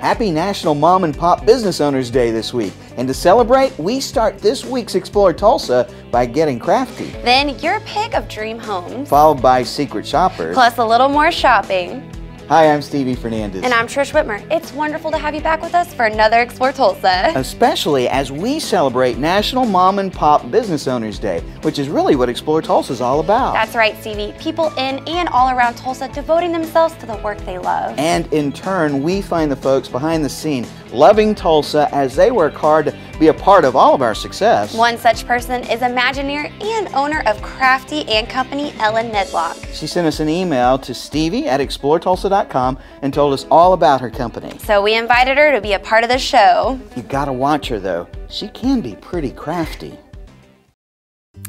Happy National Mom and Pop Business Owners Day this week. And to celebrate, we start this week's Explore Tulsa by getting crafty. Then your pick of dream homes. Followed by secret shoppers. Plus a little more shopping. Hi, I'm Stevie Fernandez. And I'm Trish Whitmer. It's wonderful to have you back with us for another Explore Tulsa. Especially as we celebrate National Mom and Pop Business Owners Day, which is really what Explore Tulsa is all about. That's right, Stevie. People in and all around Tulsa devoting themselves to the work they love. And in turn, we find the folks behind the scene loving Tulsa as they work hard to be a part of all of our success. One such person is Imagineer and owner of Crafty Company, Ellen Medlock. She sent us an email to Stevie@exploretulsa.com and told us all about her company. So we invited her to be a part of the show. You gotta watch her though. She can be pretty crafty.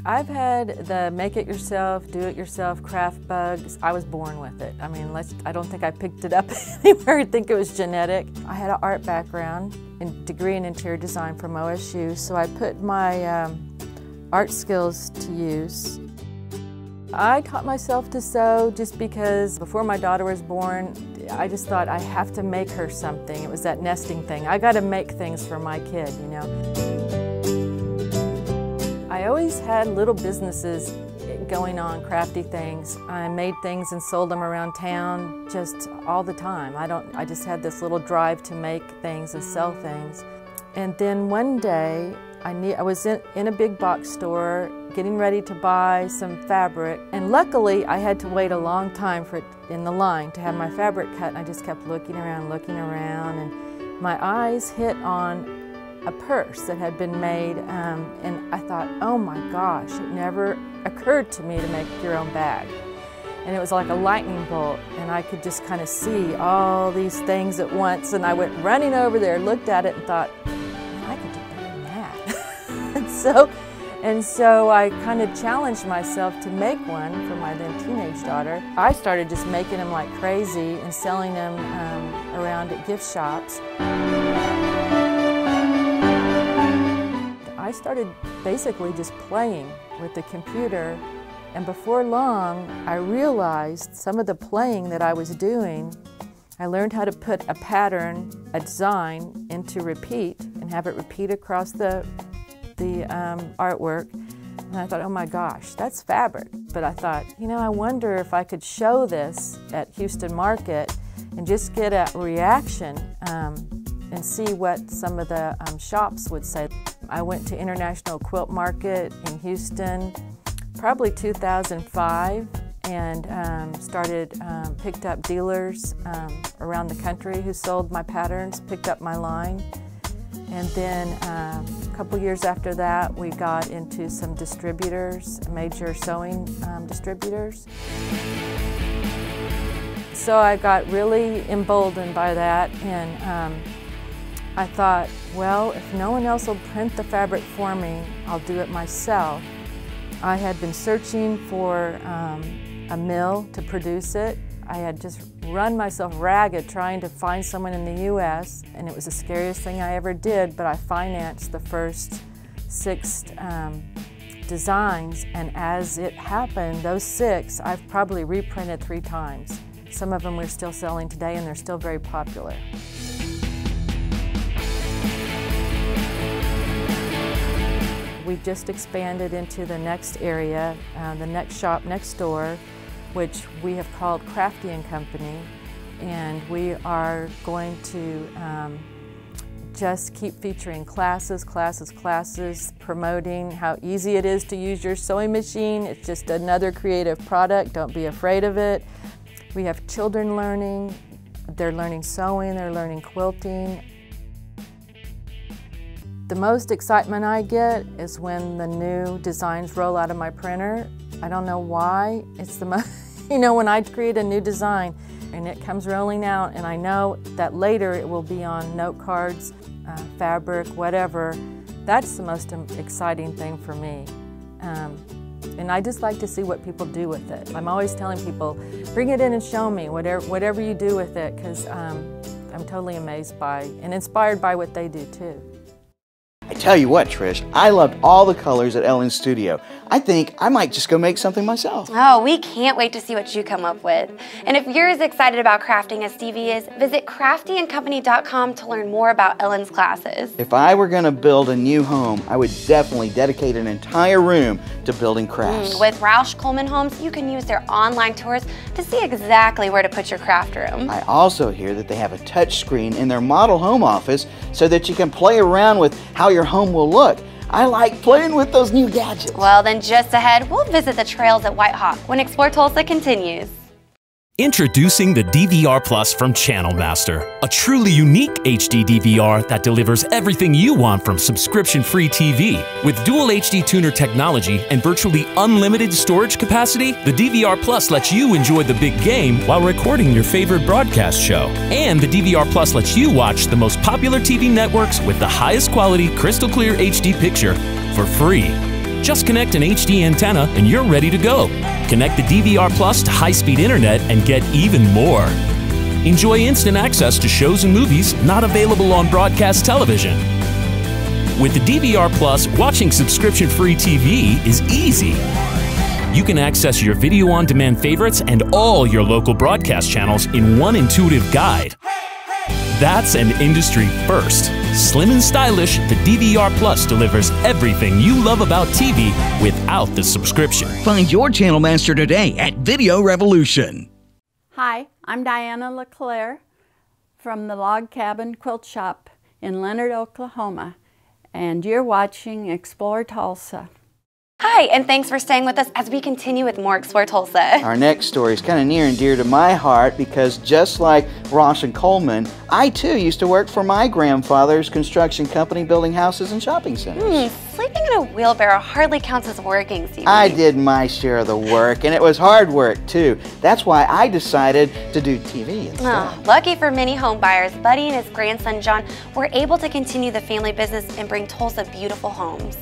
I've had the make-it-yourself, do-it-yourself craft bugs. I was born with it. I mean, I don't think I picked it up anywhere. I think it was genetic. I had an art background and degree in interior design from OSU, so I put my art skills to use. I taught myself to sew just because before my daughter was born, I just thought I have to make her something. It was that nesting thing. I got to make things for my kid, you know. I always had little businesses going on, crafty things. I made things and sold them around town just all the time. I just had this little drive to make things and sell things. And then one day, I was in a big box store getting ready to buy some fabric, and luckily I had to wait a long time in the line to have my fabric cut, and I just kept looking around, and my eyes hit on a purse that had been made, and I thought, oh my gosh, it never occurred to me to make your own bag. And it was like a lightning bolt, and I could just kind of see all these things at once, and I went running over there, looked at it, and thought, man, I could do better than that. and so I kind of challenged myself to make one for my then teenage daughter. I started just making them like crazy and selling them around at gift shops. I started basically just playing with the computer, and before long I realized some of the playing that I was doing, I learned how to put a pattern, a design into repeat and have it repeat across the artwork, and I thought, oh my gosh, that's fabric. But I thought, you know, I wonder if I could show this at Houston Market and just get a reaction and see what some of the shops would say. I went to International Quilt Market in Houston, probably 2005, and picked up dealers around the country who sold my patterns, picked up my line. And then a couple years after that, we got into some distributors, major sewing distributors. So I got really emboldened by that, and I thought, well, if no one else will print the fabric for me, I'll do it myself. I had been searching for a mill to produce it. I had just run myself ragged trying to find someone in the U.S., and it was the scariest thing I ever did, but I financed the first 6 designs, and as it happened, those 6 I've probably reprinted 3 times. Some of them we're still selling today, and they're still very popular. We've just expanded into the next area, the next shop next door, which we have called Crafty Company, and we are going to just keep featuring classes, promoting how easy it is to use your sewing machine. It's just another creative product. Don't be afraid of it. We have children learning. They're learning sewing, they're learning quilting. The most excitement I get is when the new designs roll out of my printer. I don't know why. It's the most, you know, when I create a new design and it comes rolling out, and I know that later it will be on note cards, fabric, whatever. That's the most exciting thing for me. And I just like to see what people do with it. I'm always telling people, bring it in and show me whatever you do with it, because I'm totally amazed by and inspired by what they do too. I tell you what, Trish, I loved all the colors at Ellen's studio. I think I might just go make something myself. Oh, we can't wait to see what you come up with. And if you're as excited about crafting as Stevie is, visit craftyandcompany.com to learn more about Ellen's classes. If I were going to build a new home, I would definitely dedicate an entire room to building crafts. With Rausch Coleman Homes, you can use their online tours to see exactly where to put your craft room. I also hear that they have a touch screen in their model home office so that you can play around with how your home will look. I like playing with those new gadgets. Well, then just ahead, we'll visit the trails at White Hawk when Explore Tulsa continues. Introducing the DVR Plus from Channel Master, a truly unique HD DVR that delivers everything you want from subscription-free TV. With dual HD tuner technology and virtually unlimited storage capacity, the DVR Plus lets you enjoy the big game while recording your favorite broadcast show. And the DVR Plus lets you watch the most popular TV networks with the highest quality, crystal clear HD picture for free. Just connect an HD antenna and you're ready to go. Connect the DVR Plus to high-speed internet and get even more. Enjoy instant access to shows and movies not available on broadcast television. With the DVR Plus, watching subscription-free TV is easy. You can access your video-on-demand favorites and all your local broadcast channels in one intuitive guide. That's an industry first. Slim and stylish, the DVR Plus delivers everything you love about TV without the subscription. Find your Channel Master today at Video Revolution. Hi, I'm Diana LeClaire from the Log Cabin Quilt Shop in Leonard, Oklahoma, and you're watching Explore Tulsa. Hi, and thanks for staying with us as we continue with more Explore Tulsa. Our next story is kind of near and dear to my heart because just like Rausch and Coleman, I too used to work for my grandfather's construction company building houses and shopping centers. Sleeping in a wheelbarrow hardly counts as working, Stevie. I did my share of the work, and it was hard work too. That's why I decided to do TV instead. Lucky for many home buyers, Buddy and his grandson John were able to continue the family business and bring Tulsa beautiful homes.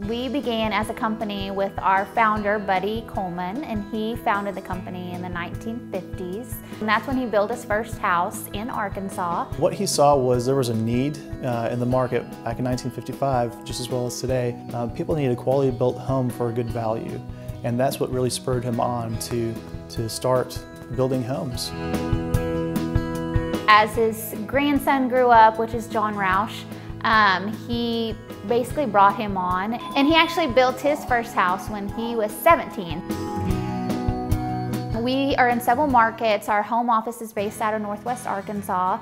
We began as a company with our founder, Buddy Coleman, and he founded the company in the 1950s. And that's when he built his first house in Arkansas. What he saw was there was a need in the market back in 1955, just as well as today. People needed a quality built home for a good value. And that's what really spurred him on to start building homes. As his grandson grew up, which is John Rausch, he basically brought him on, and he actually built his first house when he was 17. We are in several markets. Our home office is based out of Northwest Arkansas,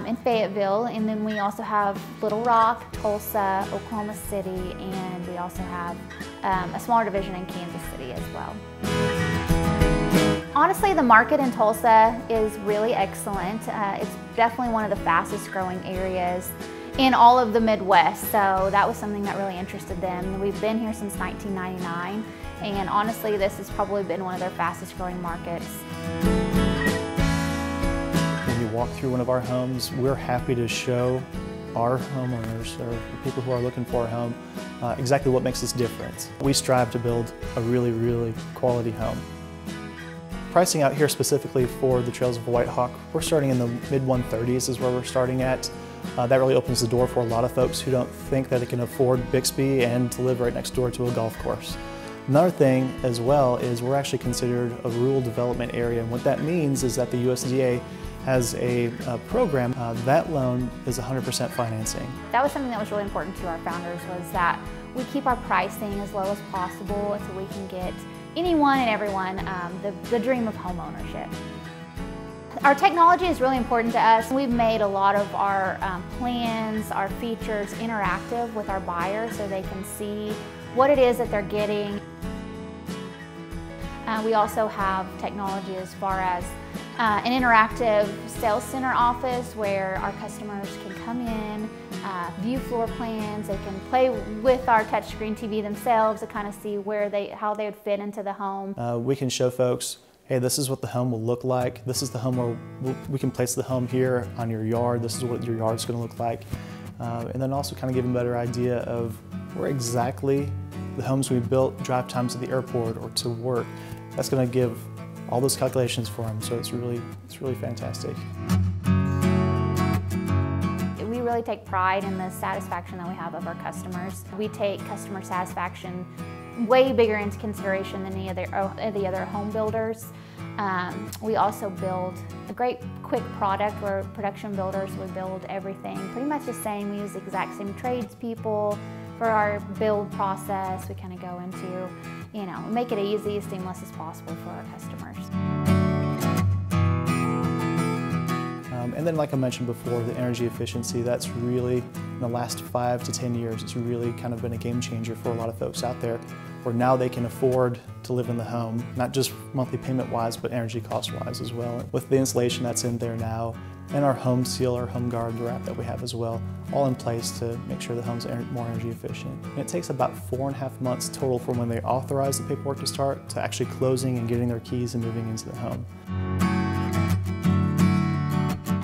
in Fayetteville, and then we also have Little Rock, Tulsa, Oklahoma City, and we also have a smaller division in Kansas City as well. Honestly, the market in Tulsa is really excellent. It's definitely one of the fastest growing areas in all of the Midwest, so that was something that really interested them. We've been here since 1999, and honestly, this has probably been one of their fastest growing markets. When you walk through one of our homes, we're happy to show our homeowners, or people who are looking for a home, exactly what makes us different. We strive to build a really, really quality home. Pricing out here specifically for the Trails of White Hawk, we're starting in the mid-130s is where we're starting at. That really opens the door for a lot of folks who don't think that they can afford Bixby and to live right next door to a golf course. Another thing as well is we're actually considered a rural development area, and what that means is that the USDA has a program. That loan is 100% financing. That was something that was really important to our founders, was that we keep our pricing as low as possible so we can get anyone and everyone the dream of home ownership. Our technology is really important to us. We've made a lot of our plans, our features interactive with our buyers so they can see what it is that they're getting. We also have technology as far as an interactive sales center office where our customers can come in, view floor plans, they can play with our touchscreen TV themselves to kind of see how they would fit into the home. We can show folks, hey, this is what the home will look like. This is the home where we can place the home here on your yard. This is what your yard's going to look like. And then also kind of give them a better idea of where exactly the homes we built, drive times to the airport or to work. That's going to give all those calculations for them. So it's really fantastic. We really take pride in the satisfaction that we have of our customers. We take customer satisfaction way bigger into consideration than any of the other home builders. We also build a great quick product where production builders would build everything pretty much the same. We use the exact same tradespeople for our build process. We kind of go into, you know, make it easy, as seamless as possible for our customers. And then, like I mentioned before, the energy efficiency, that's really, in the last 5 to 10 years, it's really kind of been a game changer for a lot of folks out there, where now they can afford to live in the home, not just monthly payment-wise, but energy cost-wise as well. With the insulation that's in there now, and our home seal, our home guard wrap that we have as well, all in place to make sure the home's more energy efficient. And it takes about 4.5 months total from when they authorize the paperwork to start to actually closing and getting their keys and moving into the home.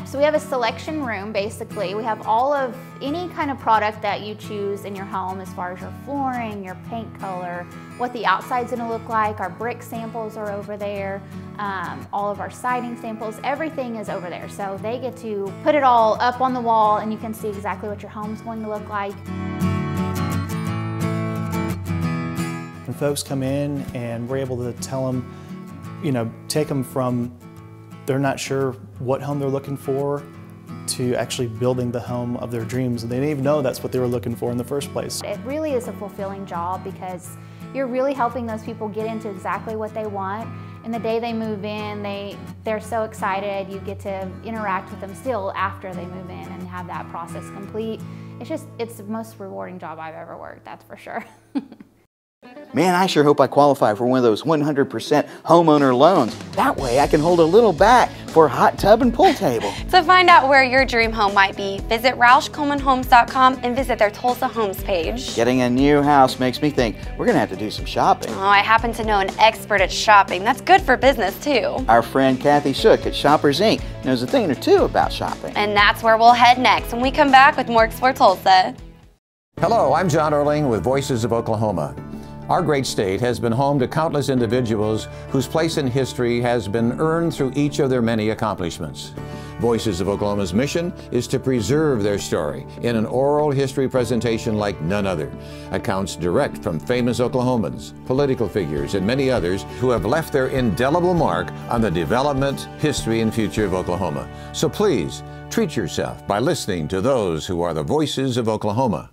So we have a selection room, basically. We have all of any kind of product that you choose in your home, as far as your flooring, your paint color, what the outside's gonna look like. Our brick samples are over there. All of our siding samples, everything is over there. So they get to put it all up on the wall and you can see exactly what your home's going to look like. When folks come in and we're able to tell them, you know, take them from they're not sure what home they're looking for to actually building the home of their dreams. And they didn't even know that's what they were looking for in the first place. It really is a fulfilling job because you're really helping those people get into exactly what they want. And the day they move in, they're so excited. You get to interact with them still after they move in and have that process complete. It's the most rewarding job I've ever worked, that's for sure. Man, I sure hope I qualify for one of those 100% homeowner loans. That way I can hold a little back for a hot tub and pool table. To find out where your dream home might be, visit RauschColemanHomes.com and visit their Tulsa Homes page. Getting a new house makes me think we're going to have to do some shopping. Oh, I happen to know an expert at shopping. That's good for business, too. Our friend Kathy Shook at Shoppers Inc. knows a thing or two about shopping. And that's where we'll head next when we come back with more Explore Tulsa. Hello, I'm John Erling with Voices of Oklahoma. Our great state has been home to countless individuals whose place in history has been earned through each of their many accomplishments. Voices of Oklahoma's mission is to preserve their story in an oral history presentation like none other. Accounts direct from famous Oklahomans, political figures, and many others who have left their indelible mark on the development, history, and future of Oklahoma. So please, treat yourself by listening to those who are the voices of Oklahoma.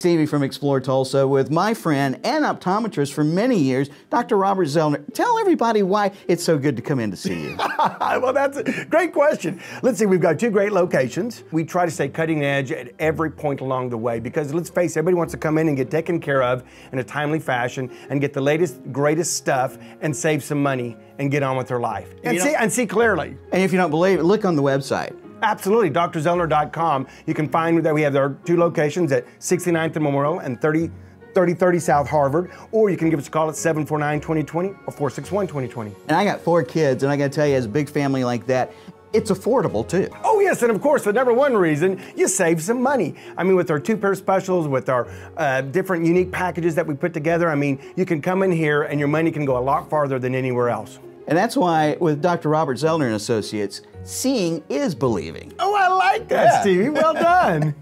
Stevie from Explore Tulsa with my friend and optometrist for many years, Dr. Robert Zellner. Tell everybody why it's so good to come in to see you. Well, that's a great question. Let's see, we've got 2 great locations. We try to stay cutting edge at every point along the way because let's face it, everybody wants to come in and get taken care of in a timely fashion and get the latest, greatest stuff and save some money and get on with their life. And see clearly. And if you don't believe it, look on the website. Absolutely, drzellner.com. You can find that we have our 2 locations at 69th and Memorial and 3030 South Harvard, or you can give us a call at 749-2020 or 461-2020. And I got 4 kids, and I got to tell you, as a big family like that, it's affordable too. Oh yes, and of course, the number 1 reason, you save some money. I mean, with our 2-pair specials, with our different unique packages that we put together, I mean, you can come in here and your money can go a lot farther than anywhere else. And that's why with Dr. Robert Zellner and Associates, seeing is believing. Oh, I like that, Stevie. Well done.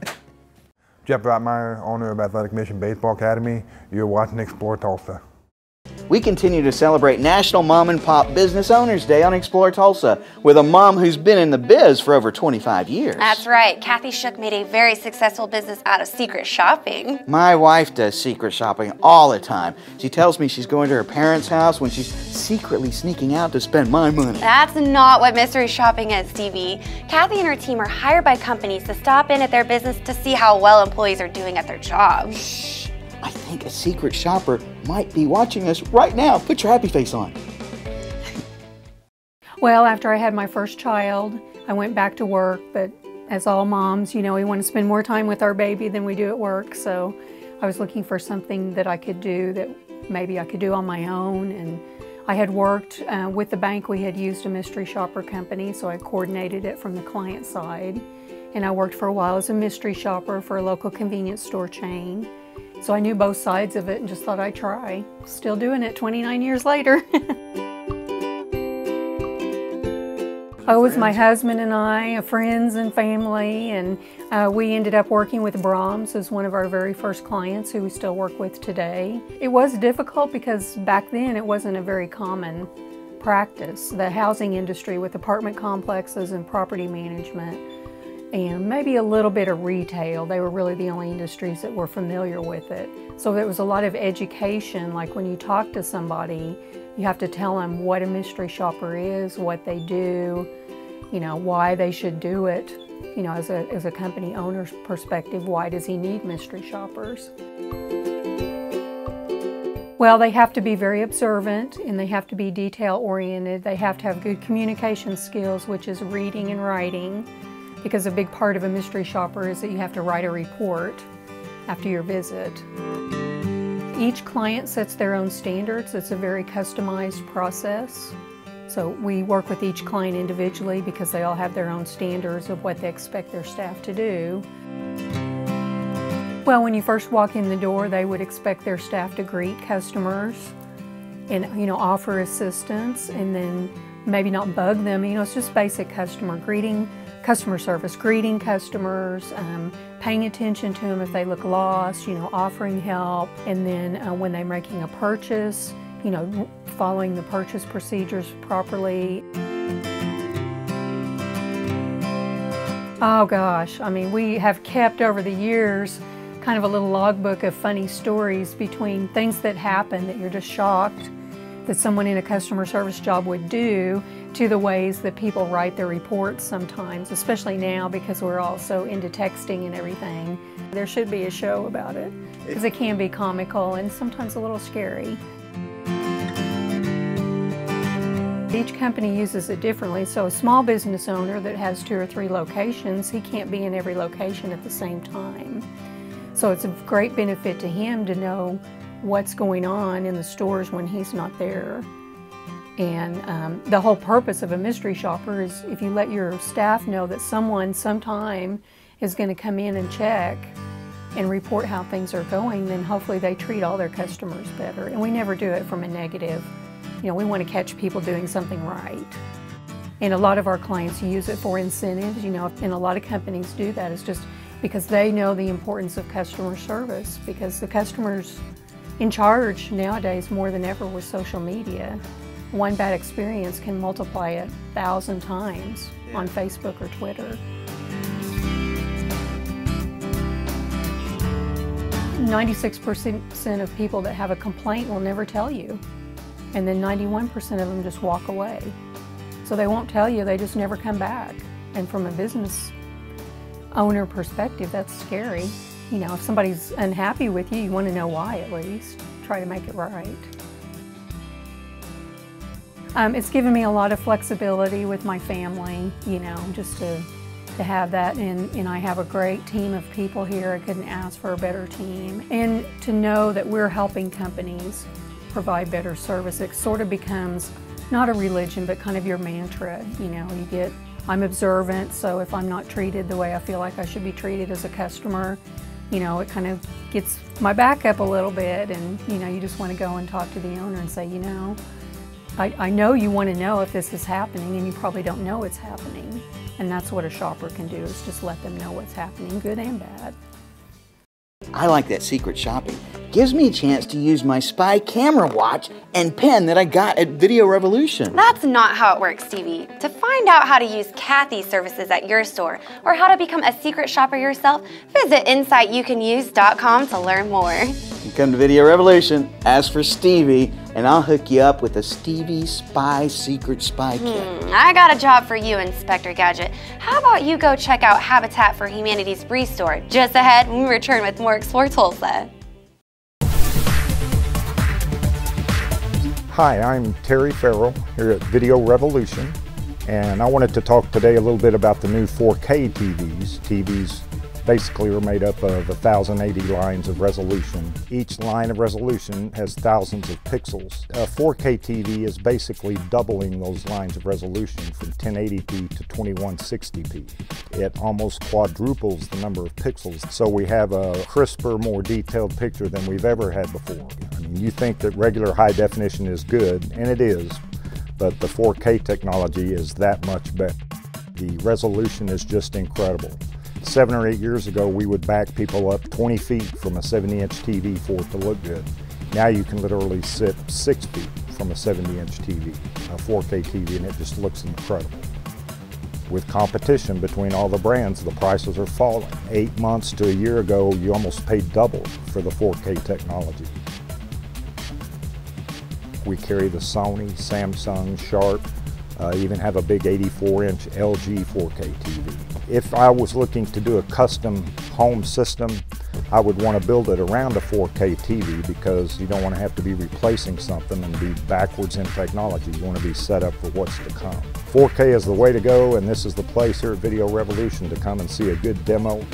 Jeff Brightmeyer, owner of Athletic Mission Baseball Academy. You're watching Explore Tulsa. We continue to celebrate National Mom and Pop Business Owners Day on Explore Tulsa with a mom who's been in the biz for over 25 years. That's right. Kathy Shook made a very successful business out of secret shopping. My wife does secret shopping all the time. She tells me she's going to her parents' house when she's secretly sneaking out to spend my money. That's not what mystery shopping is, Stevie. Kathy and her team are hired by companies to stop in at their business to see how well employees are doing at their job. Shh. I think a secret shopper might be watching us right now. Put your happy face on. Well, after I had my first child, I went back to work, but as all moms, you know, we want to spend more time with our baby than we do at work, so I was looking for something that I could do that maybe I could do on my own, and I had worked with the bank. We had used a mystery shopper company, so I coordinated it from the client side, and I worked for a while as a mystery shopper for a local convenience store chain. So I knew both sides of it and just thought I'd try. Still doing it 29 years later. Oh, it was my husband and I, friends and family, and we ended up working with Brahms as one of our very first clients who we still work with today. It was difficult because back then it wasn't a very common practice. The housing industry with apartment complexes and property management and maybe a little bit of retail, they were really the only industries that were familiar with it. So there was a lot of education, like when you talk to somebody, you have to tell them what a mystery shopper is, what they do, you know, why they should do it. You know, as a company owner's perspective, why does he need mystery shoppers? Well, they have to be very observant and they have to be detail-oriented. They have to have good communication skills, which is reading and writing, because a big part of a mystery shopper is that you have to write a report after your visit. Each client sets their own standards. It's a very customized process. So we work with each client individually because they all have their own standards of what they expect their staff to do. Well, when you first walk in the door, they would expect their staff to greet customers and, you know, offer assistance, and then maybe not bug them. You know, it's just basic customer service, greeting customers, paying attention to them if they look lost, you know, offering help, and then when they're making a purchase, you know, following the purchase procedures properly. Oh gosh, I mean, we have kept over the years kind of a little logbook of funny stories between things that happen that you're just shocked that someone in a customer service job would do, to the ways that people write their reports sometimes, especially now because we're all so into texting and everything. There should be a show about it because it can be comical and sometimes a little scary. Each company uses it differently, so a small business owner that has 2 or 3 locations, he can't be in every location at the same time. So it's a great benefit to him to know what's going on in the stores when he's not there. And the whole purpose of a mystery shopper is if you let your staff know that someone sometime is going to come in and check and report how things are going, then hopefully they treat all their customers better. And we never do it from a negative. You know, we want to catch people doing something right. And a lot of our clients use it for incentives, you know, and a lot of companies do that. It's just because they know the importance of customer service, because the customer's in charge nowadays more than ever with social media. One bad experience can multiply it 1,000 times on Facebook or Twitter. 96% of people that have a complaint will never tell you. And then 91% of them just walk away. So they won't tell you, they just never come back. And from a business owner perspective, that's scary. You know, if somebody's unhappy with you, you want to know why at least. Try to make it right. It's given me a lot of flexibility with my family, you know, just to have that. And I have a great team of people here. I couldn't ask for a better team. And to know that we're helping companies provide better service, it sort of becomes not a religion, but kind of your mantra. You know, I'm observant, so if I'm not treated the way I feel like I should be treated as a customer, you know, it kind of gets my back up a little bit, and, you know, you just want to go and talk to the owner and say, you know, I know you want to know if this is happening, and you probably don't know it's happening. And that's what a shopper can do, is just let them know what's happening, good and bad. I like that secret shopping. Gives me a chance to use my spy camera watch and pen that I got at Video Revolution. That's not how it works, Stevie. To find out how to use Kathy's services at your store or how to become a secret shopper yourself, visit insightYouCanUse.com to learn more. You come to Video Revolution, ask for Stevie, and I'll hook you up with a Stevie Spy Secret Spy Kit. I got a job for you, Inspector Gadget. How about you go check out Habitat for Humanity's Restore just ahead when we return with more Explore Tulsa. Hi, I'm Terry Farrell here at Video Revolution, and I wanted to talk today a little bit about the new 4K TVs. TVs basically are made up of 1,080 lines of resolution. Each line of resolution has thousands of pixels. A 4K TV is basically doubling those lines of resolution from 1080p to 2160p. It almost quadruples the number of pixels, so we have a crisper, more detailed picture than we've ever had before. I mean, you think that regular high definition is good, and it is, but the 4K technology is that much better. The resolution is just incredible. 7 or 8 years ago, we would back people up 20 feet from a 70-inch TV for it to look good. Now you can literally sit 6 feet from a 70-inch TV, a 4K TV, and it just looks incredible. With competition between all the brands, the prices are falling. 8 months to a year ago, you almost paid double for the 4K technology. We carry the Sony, Samsung, Sharp, even have a big 84-inch LG 4K TV. If I was looking to do a custom home system, I would want to build it around a 4K TV because you don't want to have to be replacing something and be backwards in technology. You want to be set up for what's to come. 4K is the way to go, and this is the place here at Video Revolution to come and see a good demo.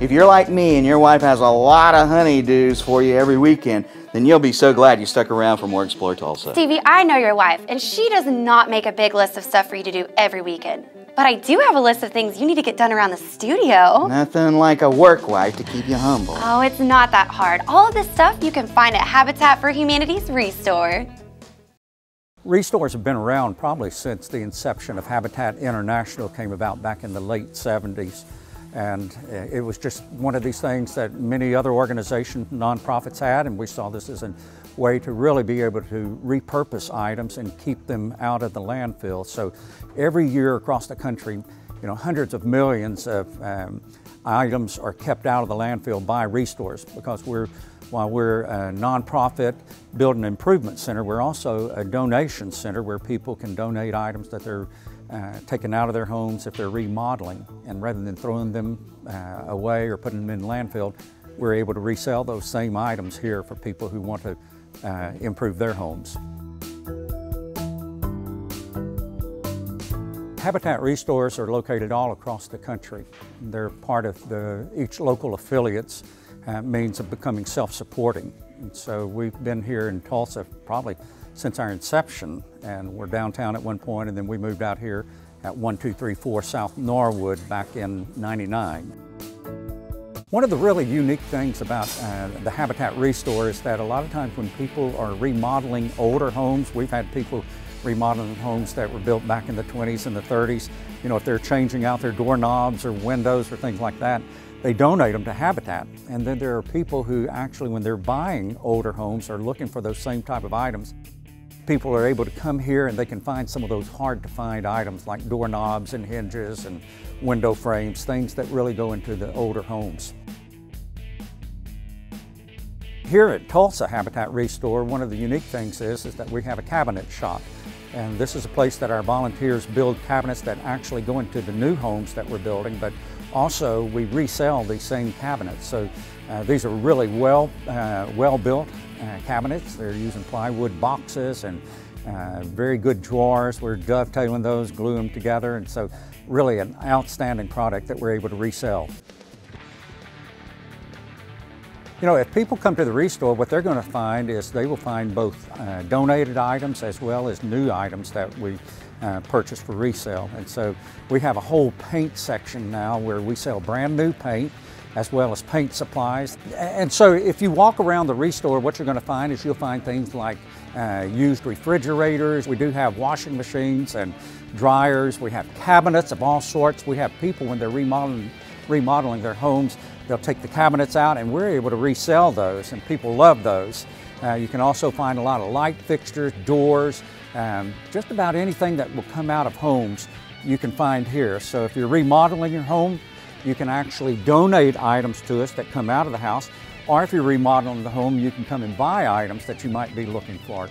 If you're like me and your wife has a lot of honeydews for you every weekend, then you'll be so glad you stuck around for more Explore Tulsa. Stevie, I know your wife, and she does not make a big list of stuff for you to do every weekend. But I do have a list of things you need to get done around the studio. Nothing like a work wife to keep you humble. Oh, it's not that hard. All of this stuff you can find at Habitat for Humanity's Restore. Restores have been around probably since the inception of Habitat International came about back in the late 70s. And it was just one of these things that many other organizations, nonprofits had, and we saw this as a way to really be able to repurpose items and keep them out of the landfill. So every year across the country, hundreds of millions of items are kept out of the landfill by Restores, because while we're a nonprofit building improvement center, we're also a donation center where people can donate items that they're taken out of their homes if they're remodeling, and rather than throwing them away or putting them in landfill, we're able to resell those same items here for people who want to improve their homes. Habitat Restores are located all across the country. They're part of each local affiliate's means of becoming self-supporting. And so we've been here in Tulsa probably since our inception, and we're downtown at one point, and then we moved out here at 1234 South Norwood back in '99. One of the really unique things about the Habitat Restore is that a lot of times when people are remodeling older homes, we've had people remodeling homes that were built back in the 20s and the 30s, if they're changing out their doorknobs or windows or things like that, they donate them to Habitat. And then there are people who actually, when they're buying older homes, are looking for those same type of items. People are able to come here and they can find some of those hard to find items like doorknobs and hinges and window frames, things that really go into the older homes. Here at Tulsa Habitat Restore, one of the unique things is that we have a cabinet shop. And this is a place that our volunteers build cabinets that actually go into the new homes that we're building, but also we resell these same cabinets. So these are really well-built cabinets. They're using plywood boxes and very good drawers. We're dovetailing those, glue them together, and so really an outstanding product that we're able to resell. If people come to the Restore, what they're going to find is they will find both donated items as well as new items that we purchase for resale. And so we have a whole paint section now where we sell brand new paint as well as paint supplies. And so if you walk around the Restore, what you're going to find is you'll find things like used refrigerators. We do have washing machines and dryers. We have cabinets of all sorts. We have people, when they're remodeling their homes, they'll take the cabinets out and we're able to resell those, and people love those. You can also find a lot of light fixtures, doors, just about anything that will come out of homes you can find here. So if you're remodeling your home, you can actually donate items to us that come out of the house, or if you're remodeling the home, you can come and buy items that you might be looking for.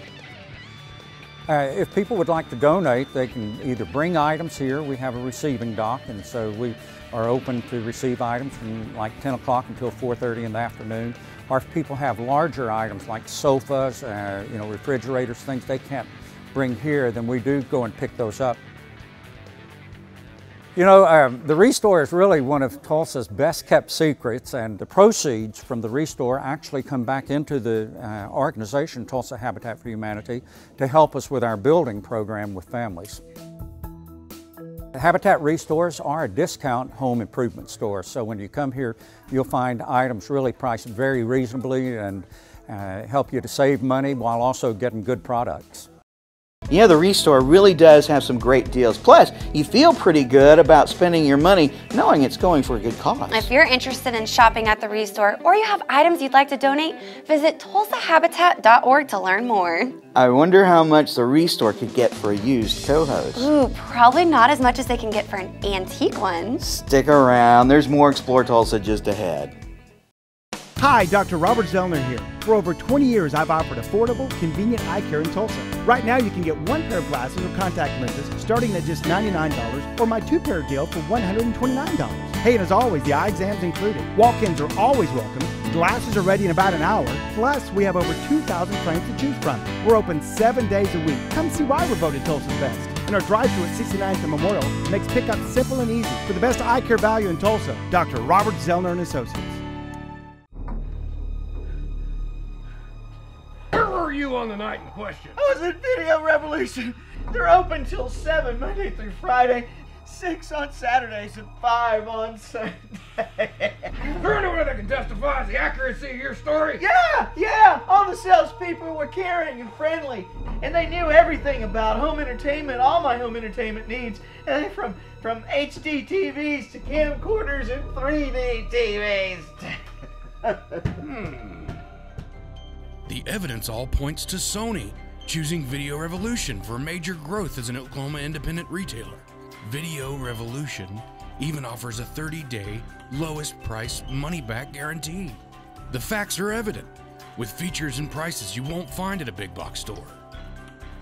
If people would like to donate, they can either bring items here. We have a receiving dock, and so we are open to receive items from like 10 o'clock until 4:30 in the afternoon. Or if people have larger items like sofas, refrigerators, things they can't bring here, then we do go and pick those up. The Restore is really one of Tulsa's best kept secrets, and the proceeds from the Restore actually come back into the organization, Tulsa Habitat for Humanity, to help us with our building program with families. Habitat Restores are a discount home improvement store, so when you come here, you'll find items really priced very reasonably, and help you to save money while also getting good products. You know, the Restore really does have some great deals. Plus, you feel pretty good about spending your money knowing it's going for a good cause. If you're interested in shopping at the Restore or you have items you'd like to donate, visit tulsahabitat.org to learn more. I wonder how much the Restore could get for a used co-host. Ooh, probably not as much as they can get for an antique one. Stick around, there's more Explore Tulsa just ahead. Hi, Dr. Robert Zellner here. For over 20 years, I've offered affordable, convenient eye care in Tulsa. Right now, you can get one pair of glasses or contact lenses starting at just $99, or my two-pair deal for $129. Hey, and as always, the eye exam's included. Walk-ins are always welcome. Glasses are ready in about an hour. Plus, we have over 2,000 frames to choose from. We're open 7 days a week. Come see why we're voted Tulsa's best. And our drive-thru at 69th and Memorial makes pickup simple and easy. For the best eye care value in Tulsa, Dr. Robert Zellner and Associates. Where were you on the night in question? I was at Video Revolution. They're open till 7 Monday through Friday, 6 on Saturdays, and 5 on Sunday. Is there anyone that can testify to the accuracy of your story? Yeah. All the salespeople were caring and friendly, and they knew everything about home entertainment, all my home entertainment needs, and from HD TVs to camcorders and 3D TVs. The evidence all points to Sony choosing Video Revolution for major growth as an Oklahoma independent retailer. Video Revolution even offers a 30-day lowest price money-back guarantee. The facts are evident, with features and prices you won't find at a big box store.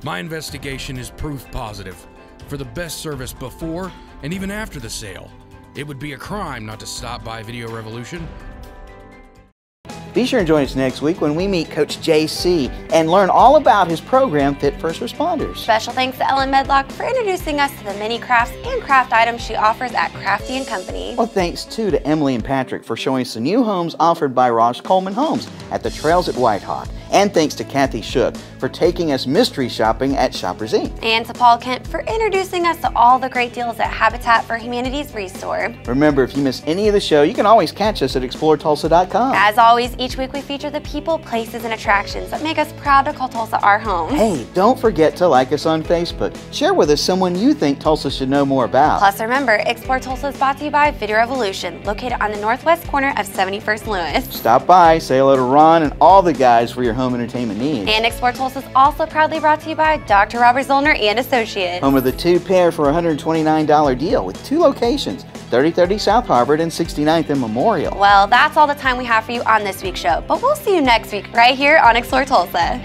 My investigation is proof positive for the best service before and even after the sale. It would be a crime not to stop by Video Revolution. Be sure and join us next week when we meet Coach JC and learn all about his program, Fit First Responders. Special thanks to Ellen Medlock for introducing us to the many crafts and craft items she offers at Crafty Company. Well, thanks too to Emily and Patrick for showing us the new homes offered by Rausch Coleman Homes at the Trails at Whitehawk. And thanks to Kathy Shook for taking us mystery shopping at Shoppers Inc. And to Paul Kent for introducing us to all the great deals at Habitat for Humanity's Restore. Remember, if you miss any of the show, you can always catch us at exploretulsa.com. As always, each week we feature the people, places, and attractions that make us proud to call Tulsa our home. Hey, don't forget to like us on Facebook. Share with us someone you think Tulsa should know more about. Plus, remember, Explore Tulsa is brought to you by Video Revolution, located on the northwest corner of 71st Lewis. Stop by, say hello to Ron and all the guys for your home entertainment needs. And Explore Tulsa is also proudly brought to you by Dr. Robert Zollner and Associates. Home of the 2-pair for a $129 deal with 2 locations, 3030 South Harvard and 69th and Memorial. Well, that's all the time we have for you on this week's show, but we'll see you next week right here on Explore Tulsa.